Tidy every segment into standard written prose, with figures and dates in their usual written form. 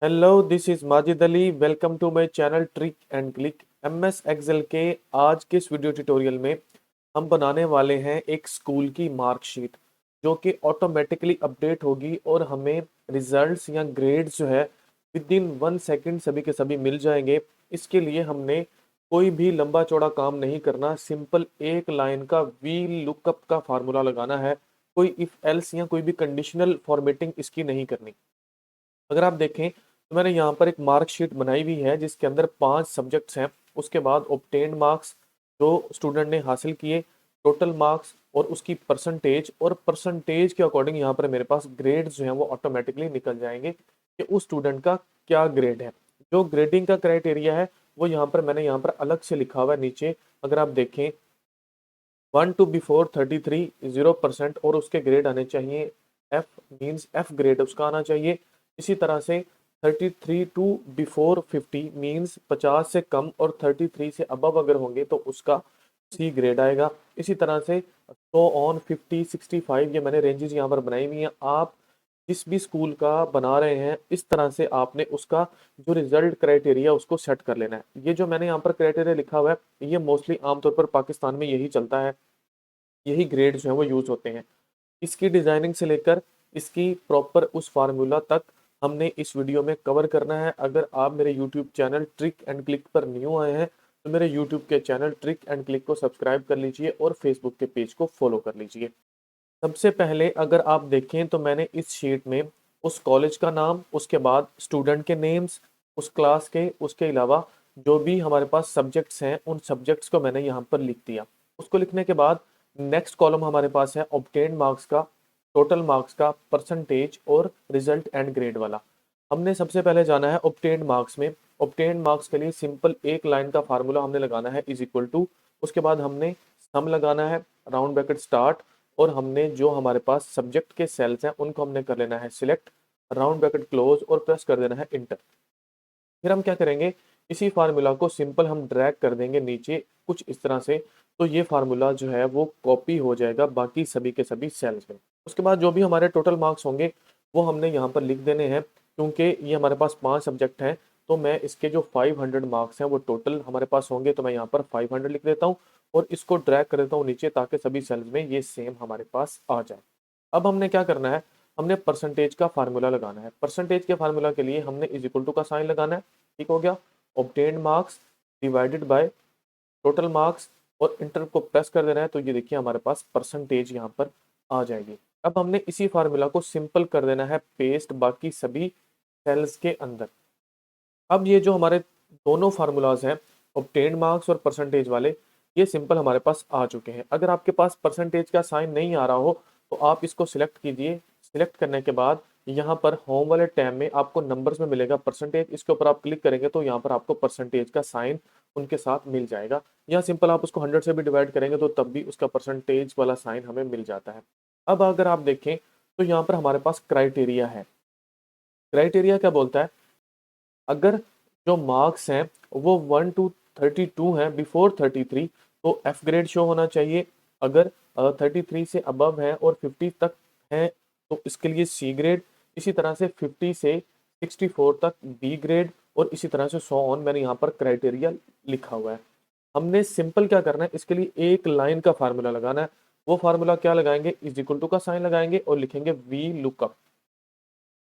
Hello, this is Majid Ali. Welcome to my channel trick and click. MS Excel के आज के इस वीडियो ट्यूटोरियल में हम बनाने वाले हैं एक स्कूल की मार्कशीट जो कि ऑटोमेटिकली अपडेट होगी और हमें रिजल्ट्स या ग्रेड्स जो है विद इन 1 सेकेंड सभी के सभी मिल जाएंगे। इसके लिए हमने कोई भी लंबा चौड़ा काम नहीं करना, सिंपल एक लाइन का वी लुकअप का फार्मूला लगाना है। कोई इफ एल्स या कोई भी कंडीशनल फॉर्मेटिंग इसकी नहीं करनी। अगर आप देखें तो मैंने यहाँ पर एक मार्कशीट बनाई हुई है जिसके अंदर 5 सब्जेक्ट्स हैं। उसके बाद ऑब्टेन्ड मार्क्स जो स्टूडेंट ने हासिल किए, टोटल मार्क्स और उसकी परसेंटेज, और परसेंटेज के अकॉर्डिंग यहाँ पर मेरे पास ग्रेड्स जो हैं वो ऑटोमेटिकली निकल जाएंगे कि उस स्टूडेंट का क्या ग्रेड है। जो ग्रेडिंग का क्राइटेरिया है वो यहाँ पर मैंने यहाँ पर अलग से लिखा हुआ है नीचे। अगर आप देखें 1 to before 33 0% और उसके ग्रेड आने चाहिए एफ, मीन्स एफ ग्रेड उसका आना चाहिए। इसी तरह से 33 to before 50 मीन्स 50 से कम और 33 से अबव अगर होंगे तो उसका सी ग्रेड आएगा। इसी तरह से तो ऑन 50 65 ये मैंने रेंजेस यहाँ पर बनाई हुई हैं। आप जिस भी स्कूल का बना रहे हैं इस तरह से आपने उसका जो रिजल्ट क्राइटेरिया उसको सेट कर लेना है। ये जो मैंने यहाँ पर क्राइटेरिया लिखा हुआ है ये मोस्टली आमतौर पर पाकिस्तान में यही चलता है, यही ग्रेड जो है वो यूज होते हैं। इसकी डिजाइनिंग से लेकर इसकी प्रॉपर उस फार्मूला तक हमने इस वीडियो में कवर करना है। अगर आप मेरे YouTube channel trick and click पर न्यू आए हैं तो मेरे यूट्यूब के चैनल ट्रिक एंड क्लिक को सब्सक्राइब कर लीजिए और फेसबुक के पेज को फॉलो कर लीजिए। सबसे पहले अगर आप देखें तो मैंने इस शीट में उस कॉलेज का नाम, उसके बाद स्टूडेंट के नेम्स, उस क्लास के, उसके अलावा जो भी हमारे पास सब्जेक्ट्स हैं उन सब्जेक्ट्स को मैंने यहाँ पर लिख दिया। उसको लिखने के बाद नेक्स्ट कॉलम हमारे पास है ऑब्टेन्ड मार्क्स का, टोटल मार्क्स का, परसेंटेज और रिजल्ट एंड ग्रेड वाला। हमने सबसे पहले जाना है ऑब्टेन्ड मार्क्स में। ऑब्टेन्ड मार्क्स के लिए सिंपल एक लाइन का फार्मूला हमने लगाना है इज इक्वल टू, उसके बाद हमने सम लगाना है, राउंड ब्रैकेट स्टार्ट, और हमने जो हमारे पास सब्जेक्ट के सेल्स हैं उनको हमने कर लेना है सिलेक्ट, राउंड ब्रैकेट क्लोज और प्रेस कर देना है इंटर। फिर हम क्या करेंगे, इसी फार्मूला को सिंपल हम ड्रैग कर देंगे नीचे कुछ इस तरह से, तो ये फार्मूला जो है वो कॉपी हो जाएगा बाकी सभी के सभी सेल्स में। उसके बाद जो भी हमारे टोटल मार्क्स होंगे वो हमने यहाँ पर लिख देने हैं। क्योंकि ये हमारे पास 5 सब्जेक्ट हैं तो मैं इसके जो 500 मार्क्स हैं वो टोटल हमारे पास होंगे, तो मैं यहाँ पर 500 लिख देता हूँ और इसको ड्रैग कर देता हूँ नीचे ताकि सभी सेल्स में ये सेम हमारे पास आ जाए। अब हमने क्या करना है, हमने परसेंटेज का फार्मूला लगाना है। परसेंटेज के फार्मूला के लिए हमने इज इक्वल टू का साइन लगाना है। ठीक हो गया। Obtained marks divided by total marks और इंटर को प्रेस कर देना है, तो ये देखिए हमारे पास परसेंटेज यहाँ पर आ जाएगी। अब हमने इसी फार्मूला को सिंपल कर देना है पेस्ट बाकी सभी सेल्स के अंदर। अब ये जो हमारे दोनों फार्मूलाज हैं ऑब्टेन्ड मार्क्स और परसेंटेज वाले, ये सिंपल हमारे पास आ चुके हैं। अगर आपके पास परसेंटेज का साइन नहीं आ रहा हो तो आप इसको सिलेक्ट कीजिए। सिलेक्ट करने के बाद यहाँ पर होम वाले टैब में आपको नंबर्स में मिलेगा परसेंटेज, इसके ऊपर आप क्लिक करेंगे तो यहाँ पर आपको परसेंटेज का साइन उनके साथ मिल जाएगा। या सिंपल आप उसको 100 से भी डिवाइड करेंगे तो तब भी उसका परसेंटेज वाला साइन हमें मिल जाता है। अब अगर आप देखें तो यहाँ पर हमारे पास क्राइटेरिया है। क्राइटेरिया क्या बोलता है, अगर जो मार्क्स हैं वो 1 to 32 हैं बिफोर 33 तो एफ ग्रेड शो होना चाहिए। अगर 33 से अबव है और 50 तक है तो इसके लिए सी ग्रेड। इसी तरह से 50 से 64 तक बी ग्रेड और इसी तरह से सो ऑन। मैंने यहाँ पर क्राइटेरिया लिखा हुआ है। हमने सिंपल क्या करना है, इसके लिए एक लाइन का फार्मूला लगाना है। वो फार्मूला क्या लगाएंगे, इज इक्वल टू का साइन लगाएंगे और लिखेंगे वी लुकअप।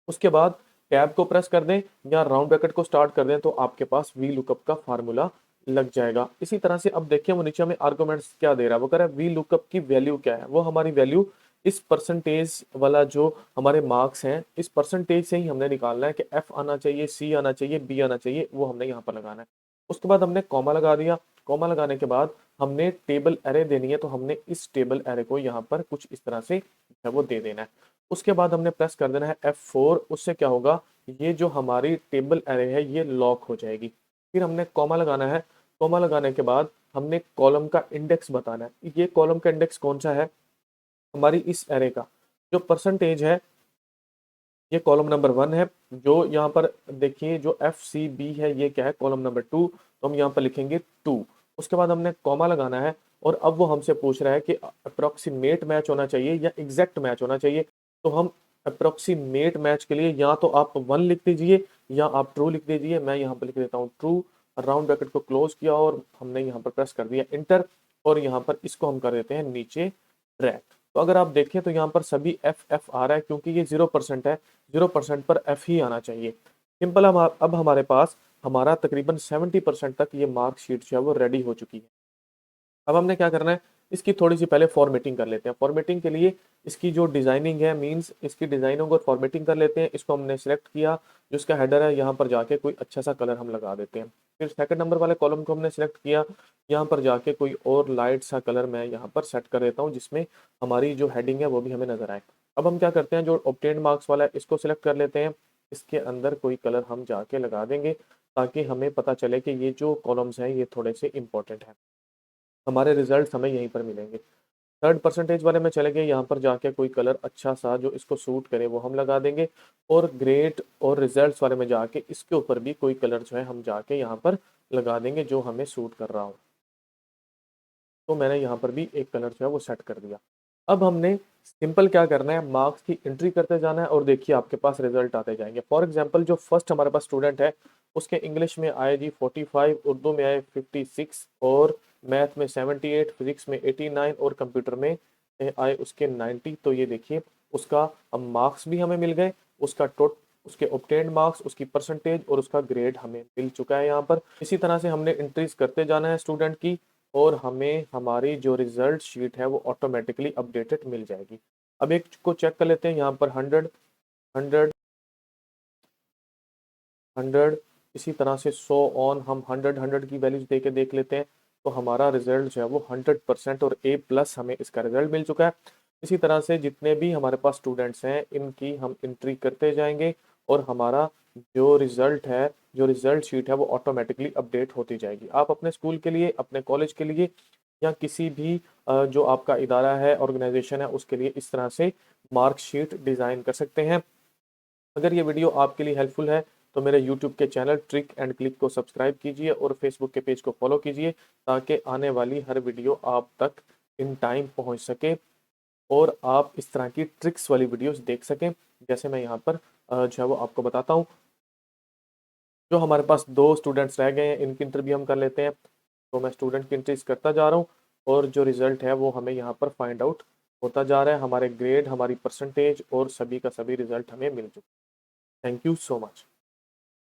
उसके बाद टैब को प्रेस कर दें या राउंड ब्रैकेट को स्टार्ट कर दें तो आपके पास वी लुकअप का फार्मूला लग जाएगा। इसी तरह से अब देखिए वो नीचे हमें आर्गुमेंट्स क्या दे रहा है, वो कह रहा है वी लुकअप की वैल्यू क्या है। वो हमारी वैल्यू इस परसेंटेज वाला जो हमारे मार्क्स हैं इस परसेंटेज से ही हमने निकालना है कि एफ आना चाहिए, सी आना चाहिए, बी आना चाहिए, वो हमने यहाँ पर लगाना है। उसके बाद हमने कॉमा लगा दिया। कॉमा लगाने के बाद हमने टेबल एरे देनी है तो हमने इस टेबल एरे को यहाँ पर कुछ इस तरह से जो है वो दे देना है। उसके बाद हमने प्रेस कर देना है F4। उससे क्या होगा, ये जो हमारी टेबल एरे है ये लॉक हो जाएगी। फिर हमने कॉमा लगाना है। कॉमा लगाने के बाद हमने कॉलम का इंडेक्स बताना है। ये कॉलम का इंडेक्स कौन सा है, हमारी इस एरे का जो परसेंटेज है ये कॉलम नंबर 1 है। जो यहाँ पर देखिए जो एफ सी बी है ये क्या है, कॉलम नंबर 2, तो हम यहाँ पर लिखेंगे 2। उसके बाद हमने कॉमा लगाना है और अब वो हमसे पूछ रहा है कि अप्रोक्सीमेट मैच होना चाहिए या एग्जैक्ट मैच होना चाहिए। तो हम अप्रोक्सीमेट मैच के लिए या तो आप 1 लिख दीजिए या आप ट्रू लिख दीजिए। मैं यहाँ पर लिख देता हूँ ट्रू, राउंड ब्रैकेट को क्लोज किया और हमने यहाँ पर प्रेस कर दिया इंटर, और यहाँ पर इसको हम कर देते हैं नीचे ड्रैग। तो अगर आप देखें तो यहाँ पर सभी एफ एफ आ रहा है क्योंकि ये 0% है, 0% पर एफ ही आना चाहिए। सिंपल। अब हमारे पास हमारा तकरीबन 70% तक ये मार्कशीट जो है वो रेडी हो चुकी है। अब हमने क्या करना है, इसकी थोड़ी सी पहले फॉर्मेटिंग कर लेते हैं। फॉर्मेटिंग के लिए इसकी जो डिजाइनिंग है, मींस इसकी डिजाइनिंग और फॉर्मेटिंग कर लेते हैं। इसको हमने सेलेक्ट किया, जो इसका हेडर है यहाँ पर जाके कोई अच्छा सा कलर हम लगा देते हैं। फिर सेकंड नंबर वाले कॉलम को हमने सेलेक्ट किया, यहाँ पर जाके कोई और लाइट सा कलर मैं यहाँ पर सेट कर देता हूँ जिसमें हमारी जो हेडिंग है वो भी हमें नजर आए। अब हम क्या करते हैं, जो ऑब्टेन्ड मार्क्स वाला है इसको सिलेक्ट कर लेते हैं, इसके अंदर कोई कलर हम जाके लगा देंगे ताकि हमें पता चले कि ये जो कॉलम्स हैं ये थोड़े से इंपॉर्टेंट हैं, हमारे रिजल्ट हमें यहीं पर मिलेंगे। थर्ड परसेंटेज वाले में चले गए, यहाँ पर जाके कोई कलर अच्छा सा जो इसको सूट करे वो हम लगा देंगे, और ग्रेड और रिजल्ट्स वाले में जाके इसके ऊपर भी कोई कलर जो है हम जाके यहाँ पर लगा देंगे जो हमें सूट कर रहा हो। तो मैंने यहाँ पर भी एक कलर जो है वो सेट कर दिया। अब हमने सिंपल क्या करना है, मार्क्स की एंट्री करते जाना है और देखिए आपके पास रिजल्ट आते जाएंगे। फॉर एग्जांपल जो फर्स्ट हमारे पास स्टूडेंट है उसके इंग्लिश में आए जी 45, उर्दू में आए 56, और मैथ में 78, फिजिक्स में 89 और कंप्यूटर में आए उसके 90। तो ये देखिए उसका अब मार्क्स भी हमें मिल गए, उसका उसके ऑब्टेन्ड मार्क्स, उसकी परसेंटेज और उसका ग्रेड हमें मिल चुका है यहाँ पर। इसी तरह से हमने एंट्रीज करते जाना है स्टूडेंट की, और हमें हमारी जो रिजल्ट शीट है वो ऑटोमेटिकली अपडेटेड मिल जाएगी। अब एक को चेक कर लेते हैं, यहाँ पर 100, 100, 100, इसी तरह से 100 ऑन हम 100, 100 की वैल्यूज दे के देख लेते हैं। तो हमारा रिजल्ट जो है वो 100% और ए प्लस हमें इसका रिजल्ट मिल चुका है। इसी तरह से जितने भी हमारे पास स्टूडेंट्स हैं इनकी हम एंट्री करते जाएंगे, और हमारा जो रिजल्ट है, जो रिजल्ट शीट है वो ऑटोमेटिकली अपडेट होती जाएगी। आप अपने स्कूल के लिए, अपने कॉलेज के लिए, या किसी भी जो आपका इदारा है, ऑर्गेनाइजेशन है, उसके लिए इस तरह से मार्कशीट डिज़ाइन कर सकते हैं। अगर ये वीडियो आपके लिए हेल्पफुल है तो मेरे यूट्यूब के चैनल ट्रिक एंड क्लिक को सब्सक्राइब कीजिए और फेसबुक के पेज को फॉलो कीजिए ताकि आने वाली हर वीडियो आप तक इन टाइम पहुंच सके और आप इस तरह की ट्रिक्स वाली वीडियोस देख सकें। जैसे मैं यहाँ पर जो है वो आपको बताता हूँ। जो हमारे पास 2 स्टूडेंट्स रह गए हैं इनकी इंटरव्यू हम कर लेते हैं। तो मैं स्टूडेंट की एंट्रीज करता जा रहा हूँ और जो रिजल्ट है वो हमें यहाँ पर फाइंड आउट होता जा रहा है। हमारे ग्रेड, हमारी परसेंटेज और सभी का सभी रिजल्ट हमें मिल चुका है। Thank you so much.